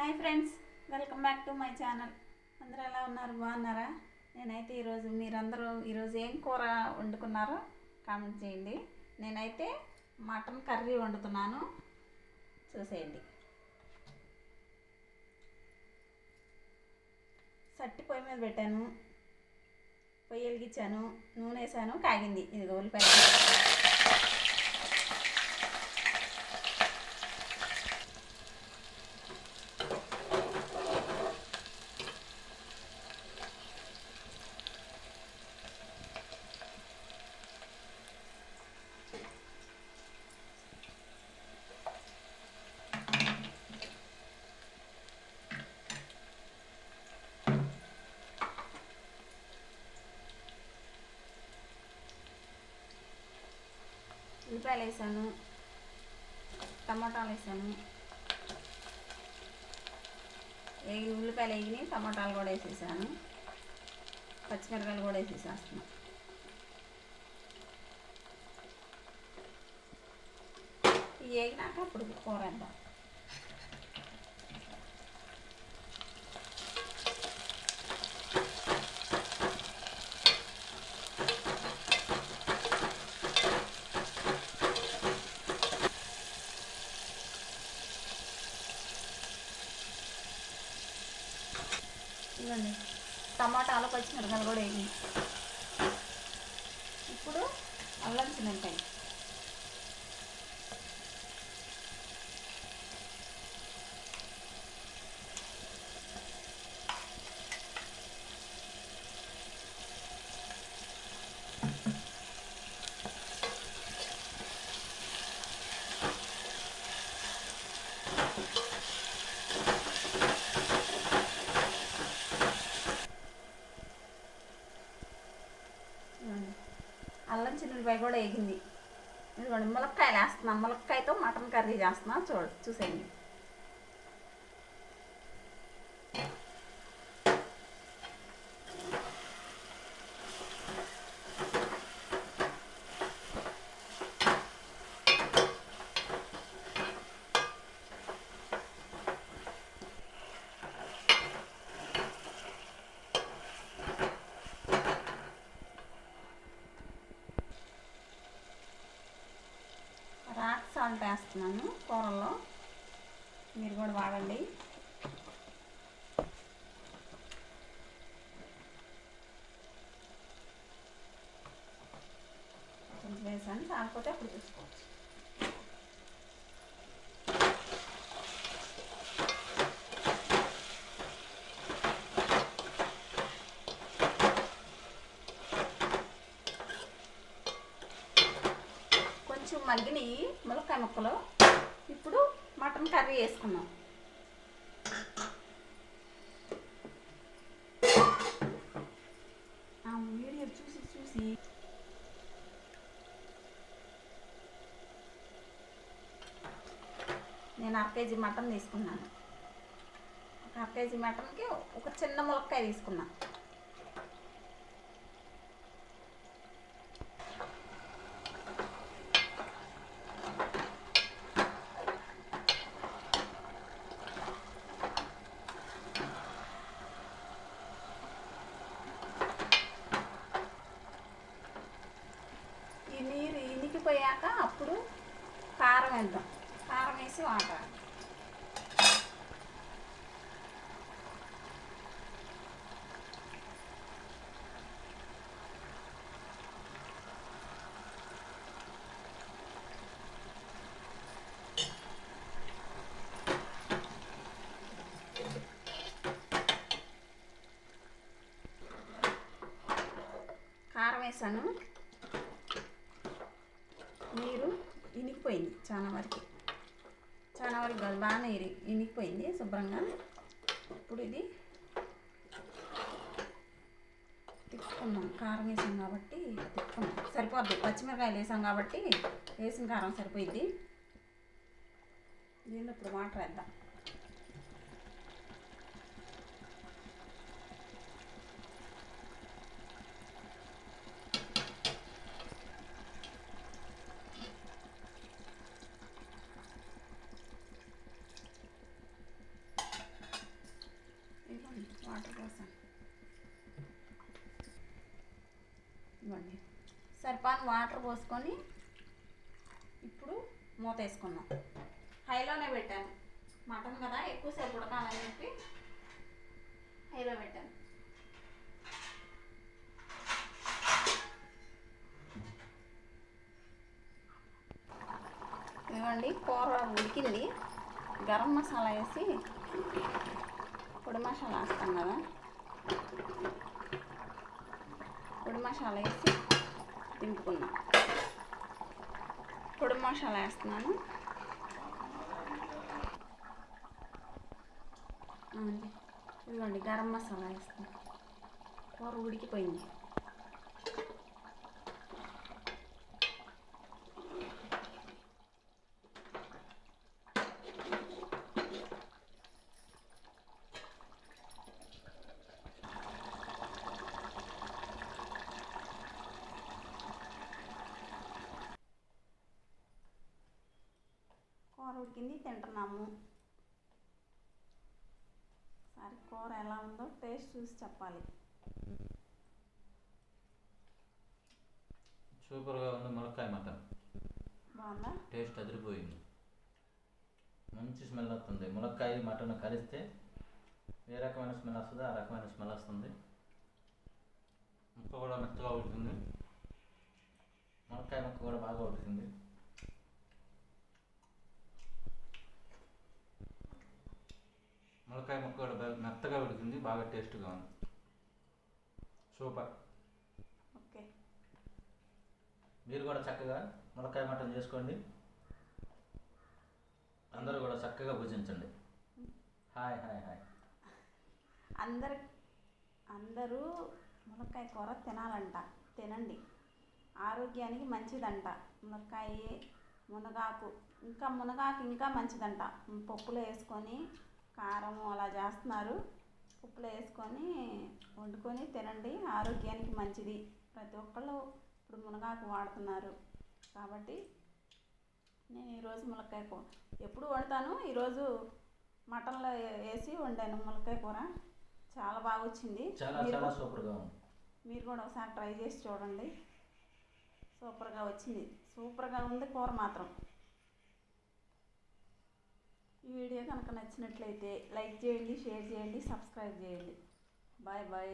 Hi friends, welcome back to my channel. అందరూ ఎలా ఉన్నారు? బాగున్నారా? నేనైతే మీరందరూ ఈరోజు ఏం కూర వండుకున్నారో కామెంట్ చేయండి. నేనైతే మటన్ కర్రీ వండుతున్నాను, చూసేయండి. సట్టి పొయ్యి మీద పెట్టాను, పొయ్యి వెలిగించాను, నూనె వేసాను, కాగింది. ఇది ఉల్లిపాయ ఉల్లిపాయలు వేసాను, టమాటాలు వేసాను. ఉల్లిపాయలు వేగినాయి, టమాటాలు కూడా వేసేసాను, పచ్చిమిరకాయలు కూడా వేసేసేస్తున్నాను. ఇవి వేగినాక అప్పుడు కూర వేద్దాం. ఇవ్వండి, టమాటాలు పచ్చిమిరకాయలు కూడా వేయి. ఇప్పుడు అల్లం చిన్నకాయ, అల్లం చిన్నపాయ కూడా వేగింది. ఇదిగోండి, ములక్కాయలు వేస్తున్నాం. ములక్కాయతో మటన్ కర్రీ చేస్తున్నాం. చూసేయండి. రాక్ సాల్ట్ వేస్తున్నాను కూరల్లో, మీరు కూడా వాడండి. కొంచెం వేసాను, కాకపోతే అప్పుడు చూసుకోవచ్చు. కొంచెం మగ్గిని ములక్కాయ ముక్కలు. ఇప్పుడు మటన్ కర్రీ వేసుకున్నాం. వీడియో చూసి నేను 1/2 కేజీ మటన్ తీసుకున్నాను. 1/2 కేజీ మటన్కి ఒక చిన్న ములక్కాయ తీసుకున్నాను. ఈ నీరు ఇనికిపోయాక అప్పుడు కారం వేద్దాం. కారం వేసి వాటర్. కారం వేసాను, నీరు ఇనికిపోయింది. చాలా వరకు కాదు, బాగానే ఇనికిపోయింది శుభ్రంగా. ఇప్పుడు ఇది తిప్పుకున్నాం. కారం వేసాం కాబట్టి తిప్పుకున్నాం, సరిపోద్ది. పచ్చిమిరకాయలు వేసాం కాబట్టి వేసిన కారం సరిపోయింది. దీనిలో ఇప్పుడు వాటర్ వేద్దాం. వాటర్ పోసాను ఇవ్వండి. సరిపాను వాటర్ పోసుకొని ఇప్పుడు మూత వేసుకున్నాం. హైలోనే పెట్టాను, మటన్ కదా ఎక్కువసేపు ఉడకాలని చెప్పి హైలో పెట్టాను. ఇవ్వండి, కూర ఉడికింది. గరం మసాలా వేసి, పొడి మసాలా వేస్తాం కదా, పొడి మసాలా వేసి దింపుకున్నాం. పొడి మసాలా వేస్తున్నాను. ఇదిగోండి గరం మసాలా వేస్తాను. కూర ఉడికిపోయింది. కూర ఉడికింది, తింటున్నాము. సరే, కూర ఎలా ఉందో టేస్ట్ చూసి చెప్పాలి. సూపర్గా ఉంది. ములక్కాయ మటన్ బాగుందా? టేస్ట్ అదిరిపోయింది. మంచి స్మెల్ వస్తుంది. ములక్కాయ మటన్ కలిస్తే ఏ రకమైన స్మెల్ వస్తుందో ఆ రకమైన స్మెల్ వస్తుంది. ముక్క కూడా మెత్తగా ఉడికింది. ములక్కాయ ముక్క కూడా బాగా ఉడికింది. ములక్కాయ ముక్క కూడా మెత్తగా ఉడికింది. బాగా టేస్ట్గా ఉంది. సూపర్. ఓకే, మీరు కూడా చక్కగా ములక్కాయ మటన్ చేసుకోండి. అందరూ కూడా చక్కగా భుజించండి. Hi hi hi. అందరూ ములక్కాయ కూర తినాలంట, తినండి. ఆరోగ్యానికి మంచిదంట మునక్కాయ, మునగాకు. మునగాకు ఇంకా మంచిదంట. పప్పులో వేసుకొని కారం అలా చేస్తున్నారు. పప్పులో వేసుకొని వండుకొని తినండి, ఆరోగ్యానికి మంచిది. ప్రతి ఒక్కళ్ళు ఇప్పుడు మునగాకు వాడుతున్నారు. కాబట్టి నేను ఈరోజు ములక్కాయ కూర ఎప్పుడు వండుతాను, ఈరోజు మటన్లో వేసి వండాను ములక్కాయ కూర. చాలా బాగా వచ్చింది. చాలా సూపర్గా ఉంది. మీరు కూడా ఒకసారి ట్రై చేసి చూడండి. సూపర్గా వచ్చింది. సూపర్గా ఉంది కూర మాత్రం. ఈ వీడియో కనుక నచ్చినట్లయితే లైక్ చేయండి, షేర్ చేయండి, సబ్స్క్రైబ్ చేయండి. Bye bye.